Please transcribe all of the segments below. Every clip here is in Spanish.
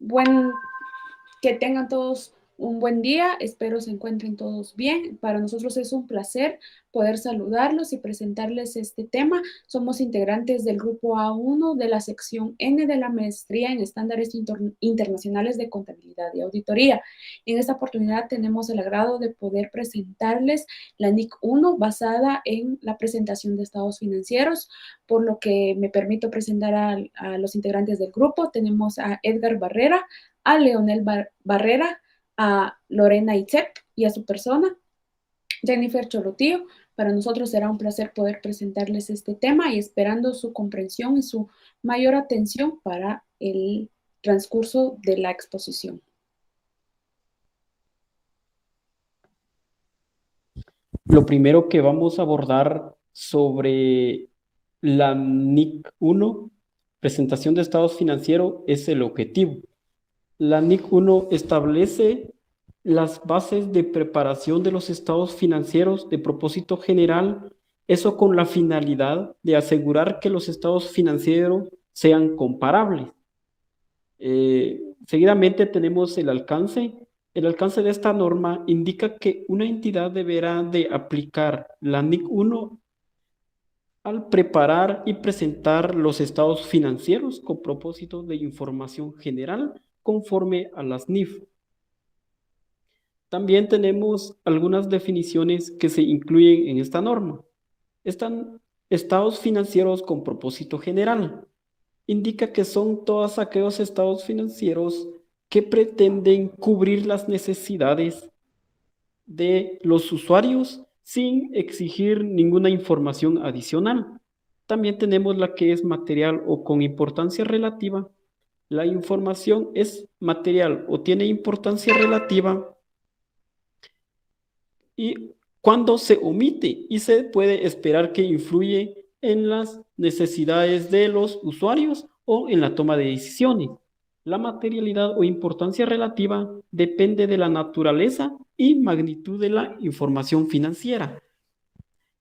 buen que tengan todos un buen día, espero se encuentren todos bien. Para nosotros es un placer poder saludarlos y presentarles este tema. Somos integrantes del grupo A1 de la sección N de la maestría en estándares internacionales de contabilidad y auditoría. En esta oportunidad tenemos el agrado de poder presentarles la NIC 1 basada en la presentación de estados financieros, por lo que me permito presentar a los integrantes del grupo. Tenemos a Edgar Barrera, a Leonel Barrera, a Lorena Itzep y a su persona, Jennifer Chorotío. Para nosotros será un placer poder presentarles este tema y esperando su comprensión y su mayor atención para el transcurso de la exposición. Lo primero que vamos a abordar sobre la NIC 1, presentación de estados financieros, es el objetivo. La NIC 1 establece las bases de preparación de los estados financieros de propósito general, eso con la finalidad de asegurar que los estados financieros sean comparables. Seguidamente tenemos el alcance. El alcance de esta norma indica que una entidad deberá de aplicar la NIC 1 al preparar y presentar los estados financieros con propósito de información general conforme a las NIF. También tenemos algunas definiciones que se incluyen en esta norma. Están estados financieros con propósito general. Indica que son todos aquellos estados financieros que pretenden cubrir las necesidades de los usuarios sin exigir ninguna información adicional. También tenemos la que es material o con importancia relativa. La información es material o tiene importancia relativa y cuando se omite y se puede esperar que influye en las necesidades de los usuarios o en la toma de decisiones. La materialidad o importancia relativa depende de la naturaleza y magnitud de la información financiera.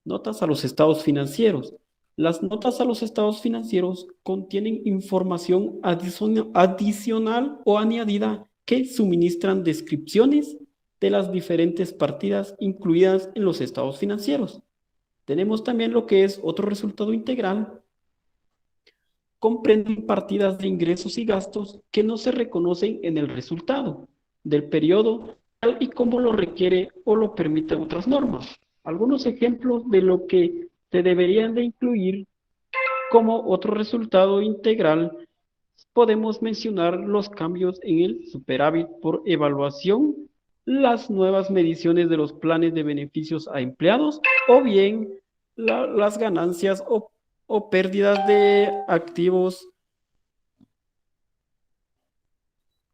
Notas a los estados financieros. Las notas a los estados financieros contienen información adicional o añadida que suministran descripciones de las diferentes partidas incluidas en los estados financieros. Tenemos también lo que es otro resultado integral. Comprenden partidas de ingresos y gastos que no se reconocen en el resultado del periodo tal y como lo requiere o lo permiten otras normas. Algunos ejemplos de lo que se deberían de incluir como otro resultado integral, podemos mencionar los cambios en el superávit por evaluación, las nuevas mediciones de los planes de beneficios a empleados o bien las ganancias o pérdidas de activos.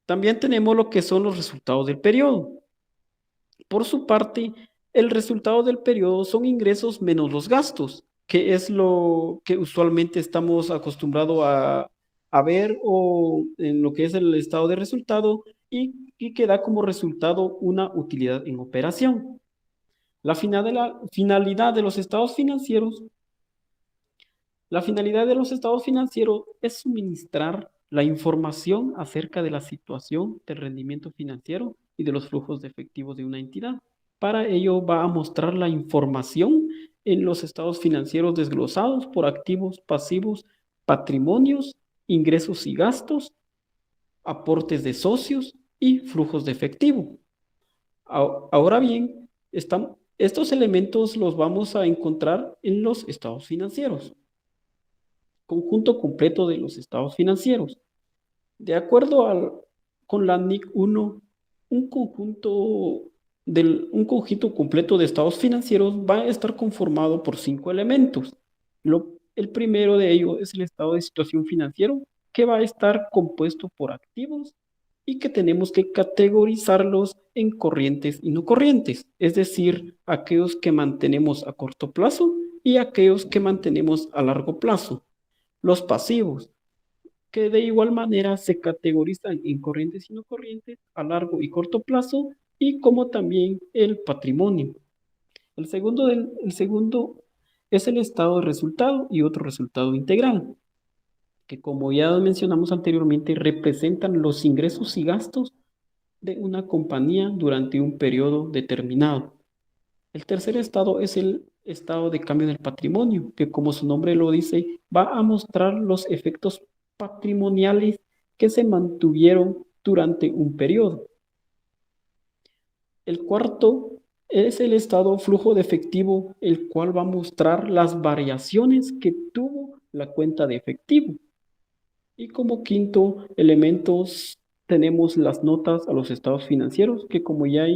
También tenemos lo que son los resultados del periodo. Por su parte, el resultado del periodo son ingresos menos los gastos, que es lo que usualmente estamos acostumbrados a ver o en lo que es el estado de resultado y que da como resultado una utilidad en operación. La finalidad de los estados financieros, la finalidad de los estados financieros es suministrar la información acerca de la situación del rendimiento financiero y de los flujos de efectivo de una entidad. Para ello va a mostrar la información en los estados financieros desglosados por activos, pasivos, patrimonios, ingresos y gastos, aportes de socios y flujos de efectivo. Ahora bien, estos elementos los vamos a encontrar en los estados financieros. Conjunto completo de los estados financieros. De acuerdo con la NIC 1, un conjunto completo de estados financieros va a estar conformado por 5 elementos. El primero de ellos es el estado de situación financiero, que va a estar compuesto por activos y que tenemos que categorizarlos en corrientes y no corrientes, es decir, aquellos que mantenemos a corto plazo y aquellos que mantenemos a largo plazo. Los pasivos, que de igual manera se categorizan en corrientes y no corrientes a largo y corto plazo, y como también el patrimonio. El segundo es el estado de resultado y otro resultado integral. que como ya mencionamos anteriormente, representan los ingresos y gastos de una compañía durante un periodo determinado. El tercer estado es el estado de cambio del patrimonio, que como su nombre lo dice, va a mostrar los efectos patrimoniales que se mantuvieron durante un periodo. El cuarto es el estado flujo de efectivo, el cual va a mostrar las variaciones que tuvo la cuenta de efectivo. Y como quinto elementos tenemos las notas a los estados financieros, que como ya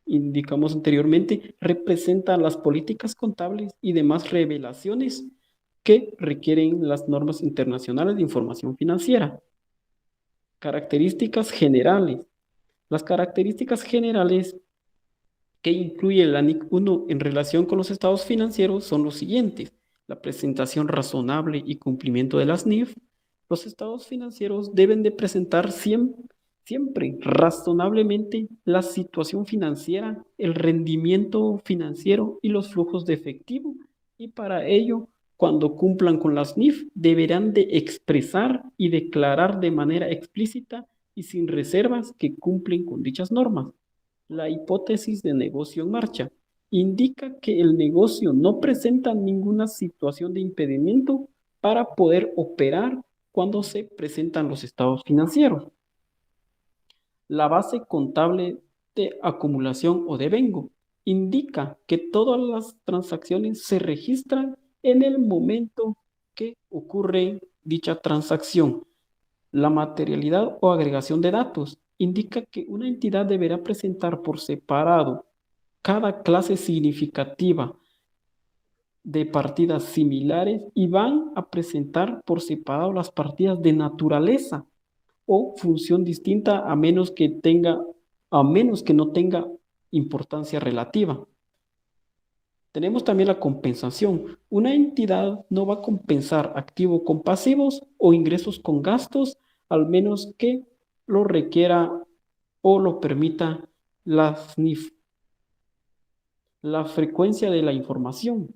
indicamos anteriormente, representan las políticas contables y demás revelaciones que requieren las normas internacionales de información financiera. Características generales. Las características generales que incluye el ANIC 1 en relación con los estados financieros son los siguientes: la presentación razonable y cumplimiento de las NIF. Los estados financieros deben de presentar siempre razonablemente la situación financiera, el rendimiento financiero y los flujos de efectivo, y para ello, cuando cumplan con las NIF, deberán de expresar y declarar de manera explícita y sin reservas que cumplen con dichas normas. La hipótesis de negocio en marcha indica que el negocio no presenta ninguna situación de impedimento para poder operar cuando se presentan los estados financieros. La base contable de acumulación o devengo indica que todas las transacciones se registran en el momento que ocurre dicha transacción. La materialidad o agregación de datos indica que una entidad deberá presentar por separado cada clase significativa de partidas similares y van a presentar por separado las partidas de naturaleza o función distinta a menos que no tenga importancia relativa. Tenemos también la compensación. Una entidad no va a compensar activos con pasivos o ingresos con gastos, al menos que lo requiera o lo permita la SNIF. La frecuencia de la información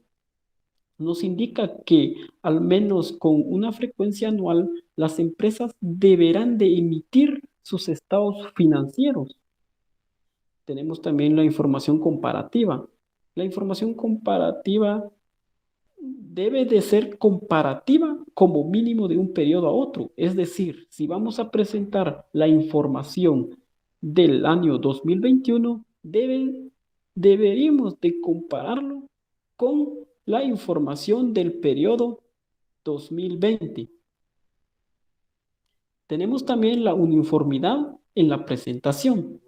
nos indica que al menos con una frecuencia anual, las empresas deberán de emitir sus estados financieros. Tenemos también la información comparativa. La información comparativa debe de ser comparativa como mínimo de un periodo a otro. Es decir, si vamos a presentar la información del año 2021, deberíamos de compararlo con la información del periodo 2020. Tenemos también la uniformidad en la presentación.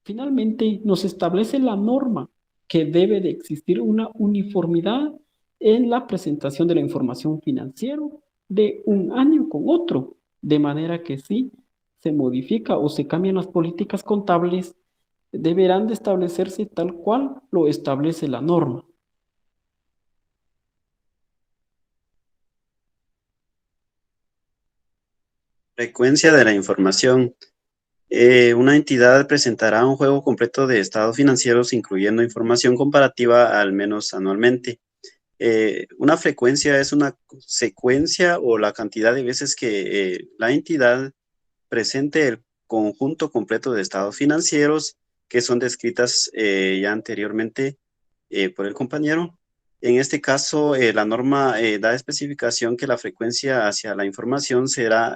Finalmente, nos establece la norma que debe de existir una uniformidad en la presentación de la información financiera de un año con otro, de manera que si se modifica o se cambian las políticas contables, deberán de establecerse tal cual lo establece la norma. Frecuencia de la información. Una entidad presentará un juego completo de estados financieros, incluyendo información comparativa al menos anualmente. Una frecuencia es una secuencia o la cantidad de veces que la entidad presente el conjunto completo de estados financieros que son descritas ya anteriormente por el compañero. En este caso, la norma da especificación que la frecuencia hacia la información será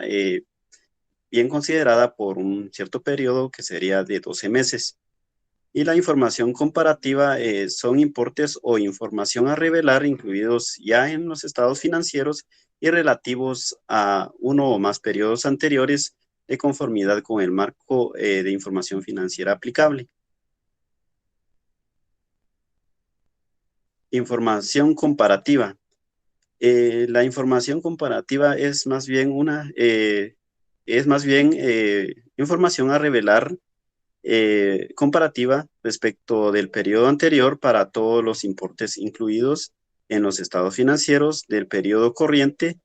bien considerada por un cierto periodo que sería de 12 meses. Y la información comparativa son importes o información a revelar incluidos ya en los estados financieros y relativos a uno o más periodos anteriores de conformidad con el marco de información financiera aplicable. Información comparativa. La información comparativa es más bien información a revelar comparativa respecto del periodo anterior para todos los importes incluidos en los estados financieros del periodo corriente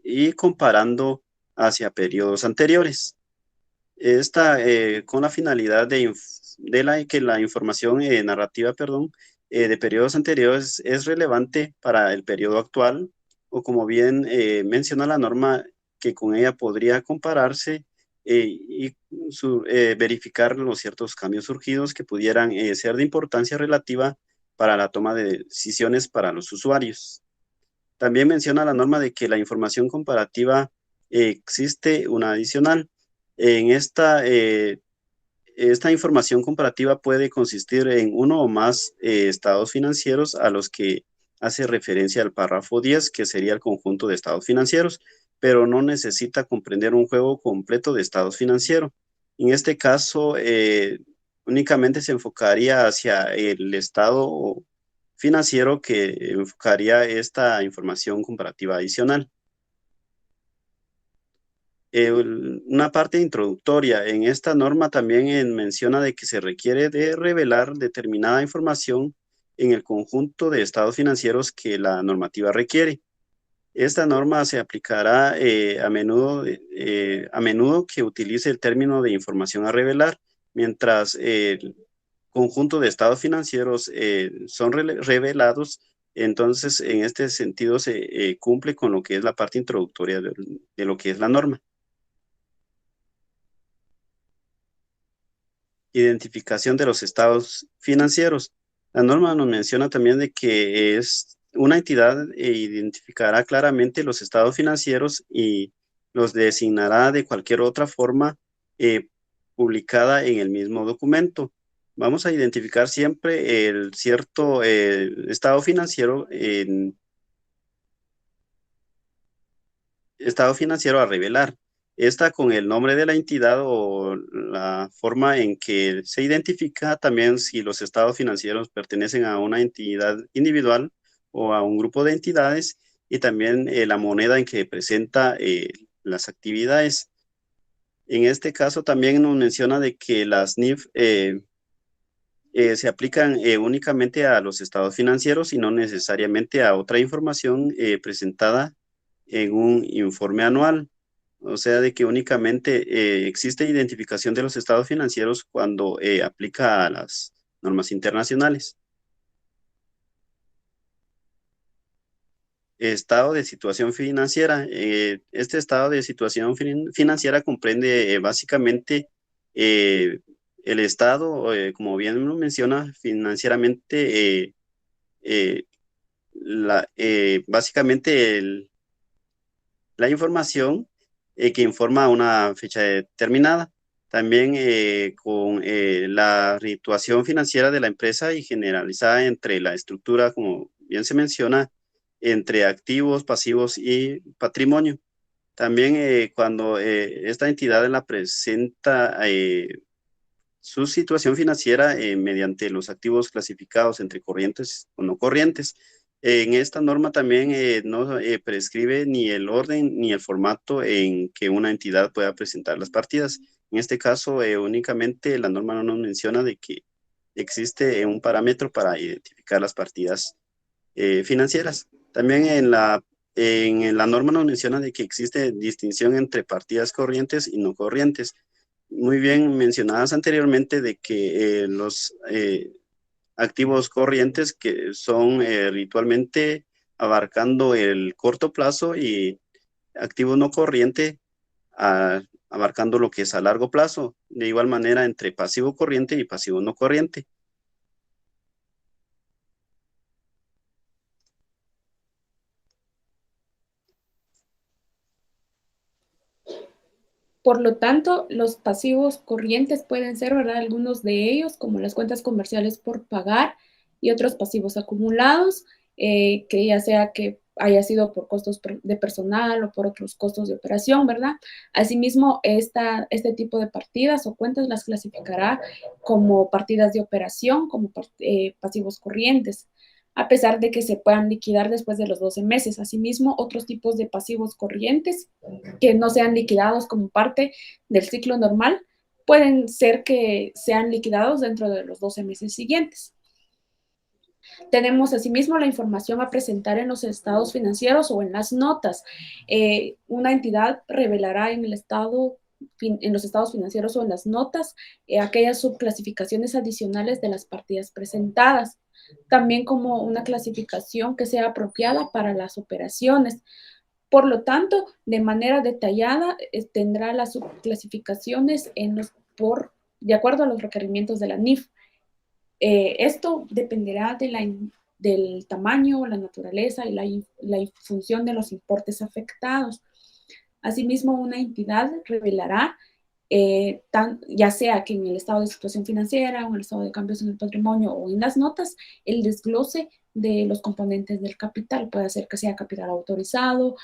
y comparando hacia periodos anteriores. Esta con la finalidad que la información narrativa, de periodos anteriores es relevante para el periodo actual o como bien menciona la norma, que con ella podría compararse y verificar los ciertos cambios surgidos que pudieran ser de importancia relativa para la toma de decisiones para los usuarios. También menciona la norma de que la información comparativa existe una adicional. En esta información comparativa puede consistir en uno o más estados financieros a los que hace referencia al párrafo 10, que sería el conjunto de estados financieros, pero no necesita comprender un juego completo de estados financieros. En este caso, únicamente se enfocaría hacia el estado financiero que enfocaría esta información comparativa adicional. Una parte introductoria. En esta norma también menciona de que se requiere de revelar determinada información en el conjunto de estados financieros que la normativa requiere. Esta norma se aplicará a menudo que utilice el término de información a revelar, mientras el conjunto de estados financieros son revelados. Entonces, en este sentido, se cumple con lo que es la parte introductoria de lo que es la norma. Identificación de los estados financieros. La norma nos menciona también de que es una entidad identificará claramente los estados financieros y los designará de cualquier otra forma publicada en el mismo documento. Vamos a identificar siempre el cierto estado financiero a revelar. Esta con el nombre de la entidad o la forma en que se identifica, también si los estados financieros pertenecen a una entidad individual o a un grupo de entidades, y también la moneda en que presenta las actividades. En este caso también nos menciona de que las NIF se aplican únicamente a los estados financieros y no necesariamente a otra información presentada en un informe anual. O sea, de que únicamente existe identificación de los estados financieros cuando aplica a las normas internacionales. Estado de situación financiera. Este estado de situación financiera comprende básicamente el estado, como bien lo menciona, financieramente, básicamente la información que informa una fecha determinada. También con la situación financiera de la empresa y generalizada entre la estructura, como bien se menciona, entre activos, pasivos y patrimonio. También cuando esta entidad la presenta su situación financiera mediante los activos clasificados entre corrientes o no corrientes. En esta norma también no prescribe ni el orden ni el formato en que una entidad pueda presentar las partidas. En este caso, únicamente la norma no nos menciona de que existe un parámetro para identificar las partidas financieras. También en la norma nos menciona de que existe distinción entre partidas corrientes y no corrientes. Muy bien mencionadas anteriormente de que los activos corrientes que son ritualmente abarcando el corto plazo y activos no corriente abarcando lo que es a largo plazo. De igual manera entre pasivo corriente y pasivo no corriente. Por lo tanto, los pasivos corrientes pueden ser, ¿verdad? Algunos de ellos, como las cuentas comerciales por pagar y otros pasivos acumulados, que ya sea que haya sido por costos de personal o por otros costos de operación, ¿verdad? Asimismo, este tipo de partidas o cuentas las clasificará como partidas de operación, como pasivos corrientes, a pesar de que se puedan liquidar después de los 12 meses. Asimismo, otros tipos de pasivos corrientes que no sean liquidados como parte del ciclo normal, pueden ser que sean liquidados dentro de los 12 meses siguientes. Tenemos asimismo la información a presentar en los estados financieros o en las notas. Una entidad revelará en los estados financieros o en las notas aquellas subclasificaciones adicionales de las partidas presentadas. también como una clasificación que sea apropiada para las operaciones. Por lo tanto, de manera detallada tendrá las subclasificaciones de acuerdo a los requerimientos de la NIF. Esto dependerá del tamaño, la naturaleza y la función de los importes afectados. Asimismo, una entidad revelará, ya sea que en el estado de situación financiera o en el estado de cambios en el patrimonio o en las notas, el desglose de los componentes del capital. Puede ser que sea capital autorizado,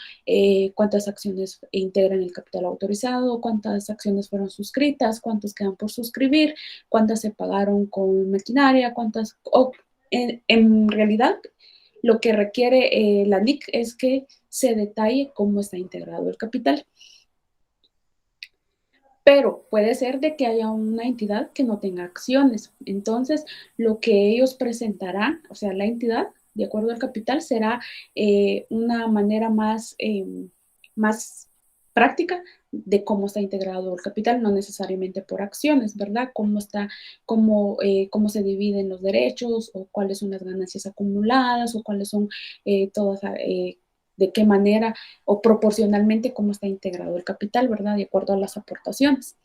cuántas acciones integran el capital autorizado, cuántas acciones fueron suscritas, cuántas quedan por suscribir, cuántas se pagaron con maquinaria, en realidad lo que requiere la NIC es que se detalle cómo está integrado el capital. Pero puede ser de que haya una entidad que no tenga acciones. Entonces, lo que ellos presentarán, o sea, la entidad, de acuerdo al capital, será una manera más práctica de cómo está integrado el capital, no necesariamente por acciones, ¿verdad? Cómo se dividen los derechos, o cuáles son las ganancias acumuladas, o cuáles son todas de qué manera o proporcionalmente cómo está integrado el capital, ¿verdad? De acuerdo a las aportaciones.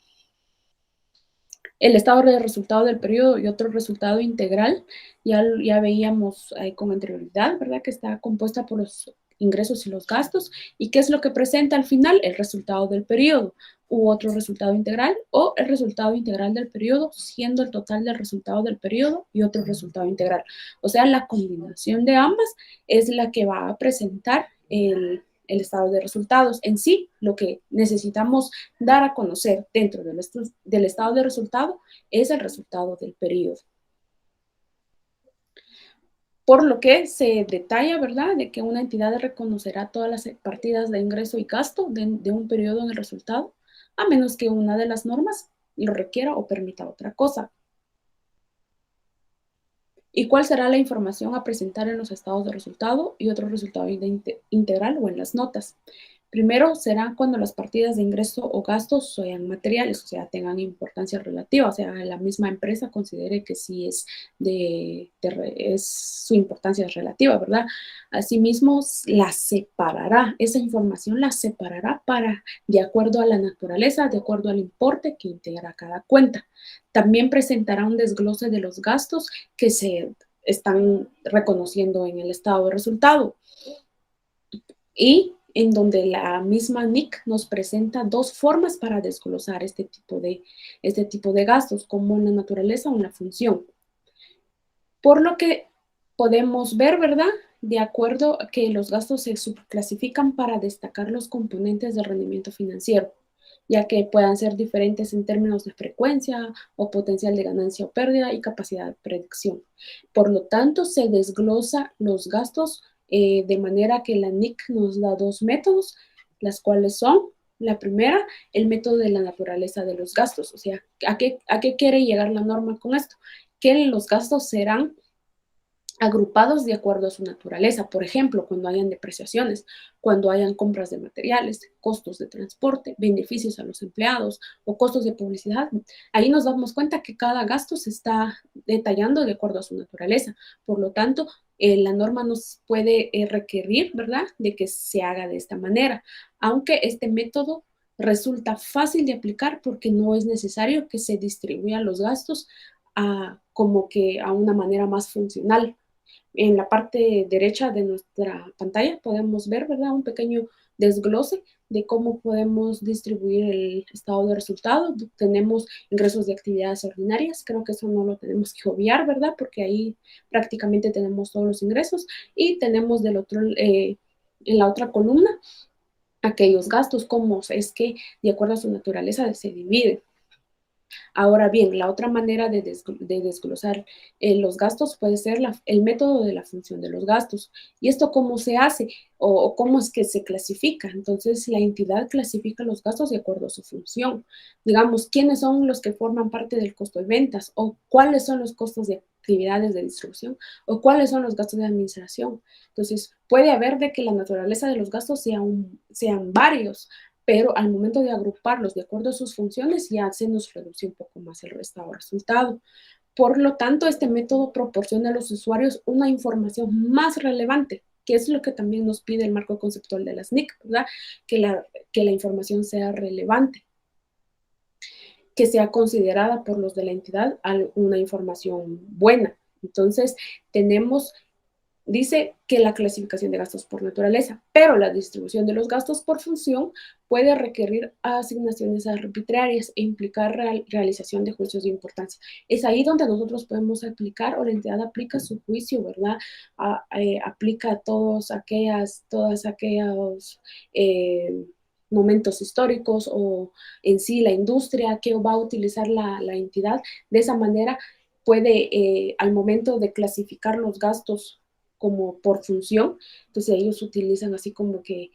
El estado de resultado del periodo y otro resultado integral, ya veíamos con anterioridad, ¿verdad? Que está compuesta por los ingresos y los gastos. ¿Y qué es lo que presenta al final? El resultado del periodo, u otro resultado integral, o el resultado integral del periodo, siendo el total del resultado del periodo y otro resultado integral. O sea, la combinación de ambas es la que va a presentar el estado de resultados. En sí, lo que necesitamos dar a conocer dentro del estado de resultado es el resultado del periodo. Por lo que se detalla, ¿verdad?, de que una entidad reconocerá todas las partidas de ingreso y gasto de un periodo en el resultado, a menos que una de las normas lo requiera o permita otra cosa. ¿Y cuál será la información a presentar en los estados de resultado y otro resultado integral o en las notas? Primero será cuando las partidas de ingreso o gastos sean materiales, o sea, tengan importancia relativa, o sea, la misma empresa considere que sí su importancia es relativa, ¿verdad? Asimismo, esa información la separará de acuerdo a la naturaleza, de acuerdo al importe que integra cada cuenta. También presentará un desglose de los gastos que se están reconociendo en el estado de resultado, y en donde la misma NIC nos presenta dos formas para desglosar este tipo de gastos, como en la naturaleza o en la función. Por lo que podemos ver, ¿verdad?, de acuerdo a que los gastos se subclasifican para destacar los componentes del rendimiento financiero, ya que puedan ser diferentes en términos de frecuencia o potencial de ganancia o pérdida y capacidad de predicción. Por lo tanto, se desglosa los gastos de manera que la NIC nos da dos métodos, las cuales son: la primera, el método de la naturaleza de los gastos. O sea, ¿a qué quiere llegar la norma con esto? Que los gastos serán agrupados de acuerdo a su naturaleza. Por ejemplo, cuando hayan depreciaciones, cuando hayan compras de materiales, costos de transporte, beneficios a los empleados o costos de publicidad. Ahí nos damos cuenta que cada gasto se está detallando de acuerdo a su naturaleza. Por lo tanto, la norma nos puede requerir, ¿verdad?, de que se haga de esta manera, aunque este método resulta fácil de aplicar porque no es necesario que se distribuyan los gastos como que a una manera más funcional. En la parte derecha de nuestra pantalla podemos ver, ¿verdad?, un pequeño desglose de cómo podemos distribuir el estado de resultado. Tenemos ingresos de actividades ordinarias, creo que eso no lo tenemos que obviar, ¿verdad?, porque ahí prácticamente tenemos todos los ingresos. Y tenemos en la otra columna aquellos gastos, cómo es que de acuerdo a su naturaleza se dividen. Ahora bien, la otra manera de desglosar los gastos puede ser el método de la función de los gastos. ¿Y esto cómo se hace o cómo es que se clasifica? Entonces, la entidad clasifica los gastos de acuerdo a su función. Digamos, ¿quiénes son los que forman parte del costo de ventas? ¿O cuáles son los costos de actividades de distribución? ¿O cuáles son los gastos de administración? Entonces, puede haber de que la naturaleza de los gastos sean varios, pero al momento de agruparlos de acuerdo a sus funciones ya se nos reduce un poco más el estado de resultado. Por lo tanto, este método proporciona a los usuarios una información más relevante, que es lo que también nos pide el marco conceptual de las NIC, ¿verdad? Que la información sea relevante, que sea considerada por los de la entidad una información buena. Entonces, tenemos, dice que la clasificación de gastos por naturaleza, pero la distribución de los gastos por función puede requerir asignaciones arbitrarias e implicar realización de juicios de importancia. Es ahí donde nosotros podemos aplicar, o la entidad aplica su juicio, ¿verdad? Aplica todas aquellas momentos históricos o en sí la industria que va a utilizar la entidad. De esa manera puede, al momento de clasificar los gastos como por función, entonces ellos utilizan así como que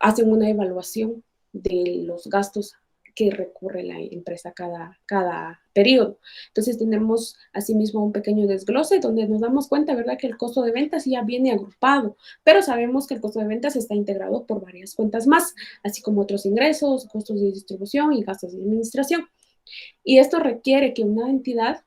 hacen una evaluación de los gastos que recurre la empresa cada periodo. Entonces tenemos asimismo un pequeño desglose donde nos damos cuenta, ¿verdad?, que el costo de ventas ya viene agrupado, pero sabemos que el costo de ventas está integrado por varias cuentas más, así como otros ingresos, costos de distribución y gastos de administración. Y esto requiere que una entidad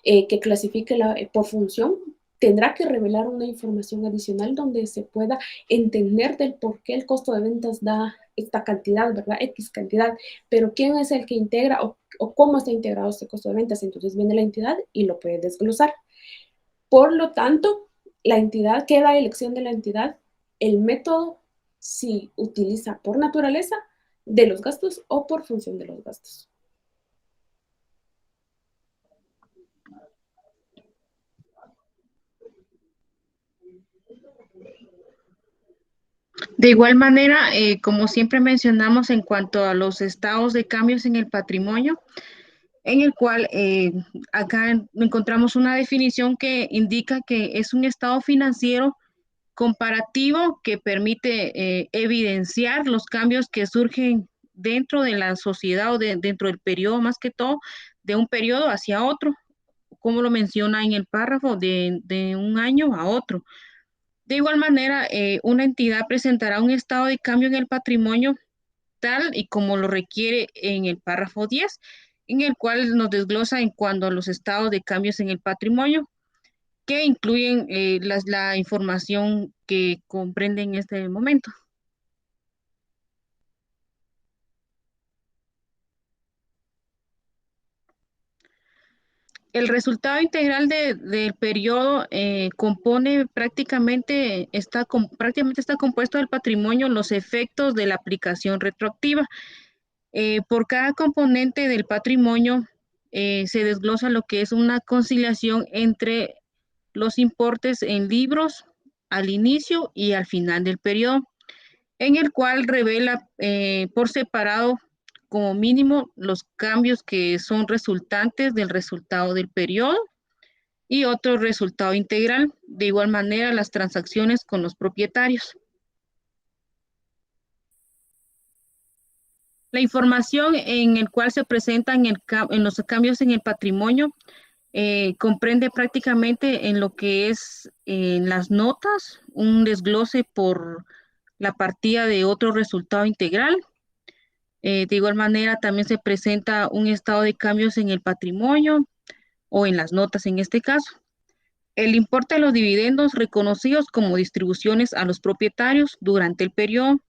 que clasifique por función tendrá que revelar una información adicional donde se pueda entender del por qué el costo de ventas da esta cantidad, ¿verdad? X cantidad, pero quién es el que integra o cómo está integrado este costo de ventas. Entonces viene la entidad y lo puede desglosar. Por lo tanto, la entidad, queda a elección de la entidad el método si utiliza por naturaleza de los gastos o por función de los gastos. De igual manera, como siempre mencionamos en cuanto a los estados de cambios en el patrimonio, en el cual acá encontramos una definición que indica que es un estado financiero comparativo que permite evidenciar los cambios que surgen dentro de la sociedad o dentro del periodo, más que todo, de un periodo hacia otro, como lo menciona en el párrafo, de un año a otro. De igual manera, una entidad presentará un estado de cambio en el patrimonio tal y como lo requiere en el párrafo 10, en el cual nos desglosa en cuanto a los estados de cambios en el patrimonio, que incluyen la información que comprende en este momento. El resultado integral del periodo prácticamente está compuesto del patrimonio, los efectos de la aplicación retroactiva. Por cada componente del patrimonio se desglosa lo que es una conciliación entre los importes en libros al inicio y al final del periodo, en el cual revela por separado como mínimo los cambios que son resultantes del resultado del periodo y otro resultado integral. De igual manera, las transacciones con los propietarios. La información en el cual se presentan en los cambios en el patrimonio comprende prácticamente en lo que es en las notas, un desglose por la partida de otro resultado integral. De igual manera, también se presenta un estado de cambios en el patrimonio o en las notas en este caso. El importe de los dividendos reconocidos como distribuciones a los propietarios durante el periodo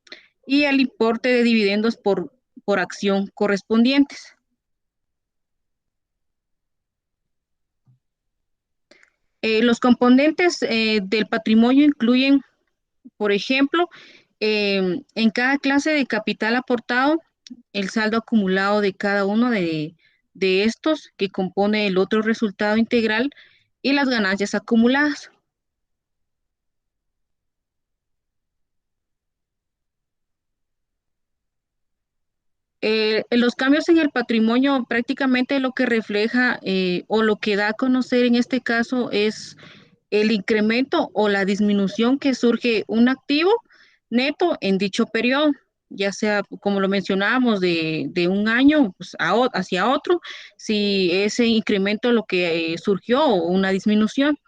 y el importe de dividendos por acción correspondientes. Los componentes del patrimonio incluyen, por ejemplo, en cada clase de capital aportado, el saldo acumulado de cada uno de estos que compone el otro resultado integral y las ganancias acumuladas. Los cambios en el patrimonio prácticamente lo que refleja o lo que da a conocer en este caso es el incremento o la disminución que surge un activo neto en dicho periodo, ya sea, como lo mencionábamos, de un año pues, hacia otro, si ese incremento lo que surgió o una disminución.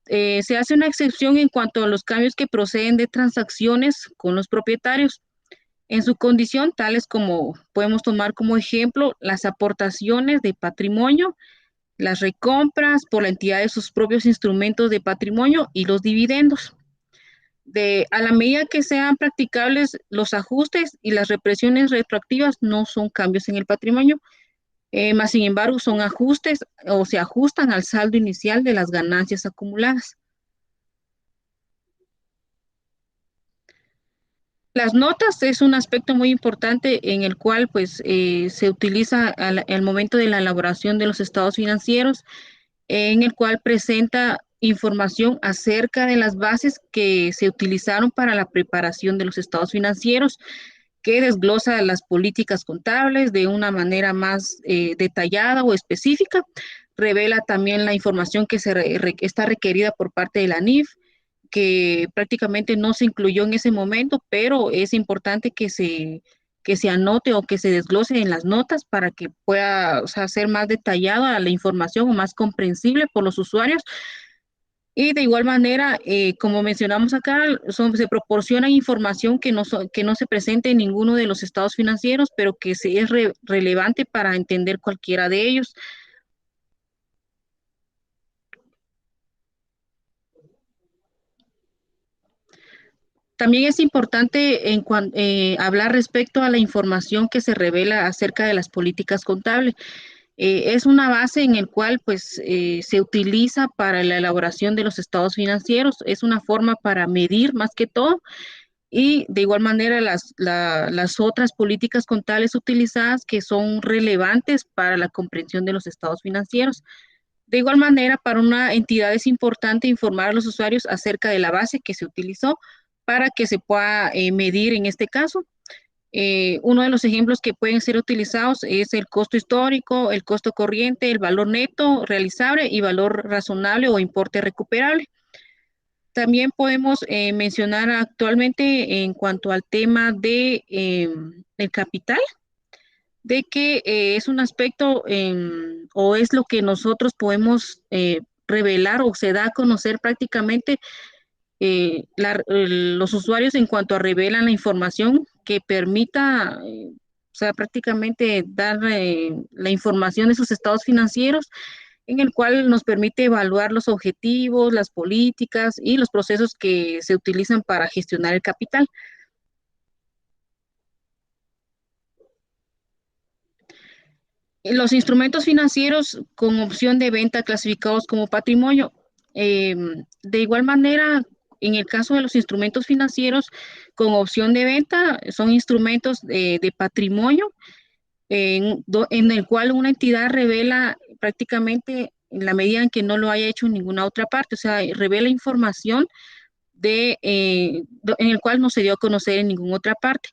Se hace una excepción en cuanto a los cambios que proceden de transacciones con los propietarios en su condición, tales como podemos tomar como ejemplo las aportaciones de patrimonio las recompras por la entidad de sus propios instrumentos de patrimonio y los dividendos. A la medida que sean practicables los ajustes y las represiones retroactivas no son cambios en el patrimonio, más sin embargo son ajustes o se ajustan al saldo inicial de las ganancias acumuladas. Las notas es un aspecto muy importante en el cual pues se utiliza al momento de la elaboración de los estados financieros, en el cual presenta información acerca de las bases que se utilizaron para la preparación de los estados financieros, que desglosa las políticas contables de una manera más detallada o específica. Revela también la información que está requerida por parte de la NIF, que prácticamente no se incluyó en ese momento, pero es importante que se anote o que se desglose en las notas para que pueda, o sea, ser más detallada la información o más comprensible por los usuarios. Y de igual manera, como mencionamos acá, se proporciona información que no se presente en ninguno de los estados financieros, pero que sí es relevante para entender cualquiera de ellos. También es importante hablar respecto a la información que se revela acerca de las políticas contables. Es una base en el cual pues se utiliza para la elaboración de los estados financieros. Es una forma para medir más que todo. Y de igual manera las otras políticas contables utilizadas que son relevantes para la comprensión de los estados financieros. De igual manera, para una entidad es importante informar a los usuarios acerca de la base que se utilizó para que se pueda medir en este caso. Uno de los ejemplos que pueden ser utilizados es el costo histórico, el costo corriente, el valor neto realizable y valor razonable o importe recuperable. También podemos mencionar actualmente en cuanto al tema de el capital, de que es un aspecto o es lo que nosotros podemos revelar o se da a conocer prácticamente los usuarios en cuanto a revelan la información que permita, o sea, prácticamente dar la información de sus estados financieros, en el cual nos permite evaluar los objetivos, las políticas y los procesos que se utilizan para gestionar el capital. Los instrumentos financieros con opción de venta clasificados como patrimonio. De igual manera, en el caso de los instrumentos financieros con opción de venta, son instrumentos de patrimonio en el cual una entidad revela prácticamente en la medida en que no lo haya hecho en ninguna otra parte, o sea, revela información en el cual no se dio a conocer en ninguna otra parte.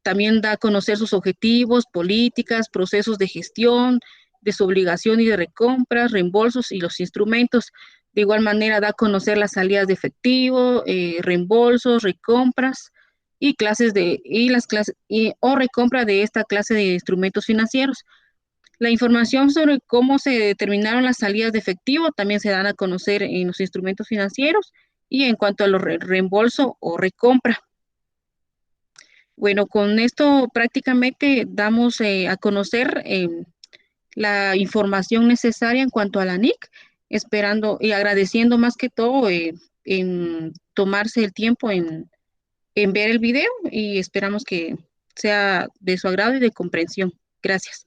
También da a conocer sus objetivos, políticas, procesos de gestión, de su obligación y de recompras, reembolsos y los instrumentos. De igual manera da a conocer las salidas de efectivo, reembolsos, recompras y o recompra de esta clase de instrumentos financieros. La información sobre cómo se determinaron las salidas de efectivo también se dan a conocer en los instrumentos financieros y en cuanto a los reembolso o recompra. Bueno, con esto prácticamente damos a conocer la información necesaria en cuanto a la NIC, esperando y agradeciendo más que todo en tomarse el tiempo en ver el video y esperamos que sea de su agrado y de comprensión. Gracias.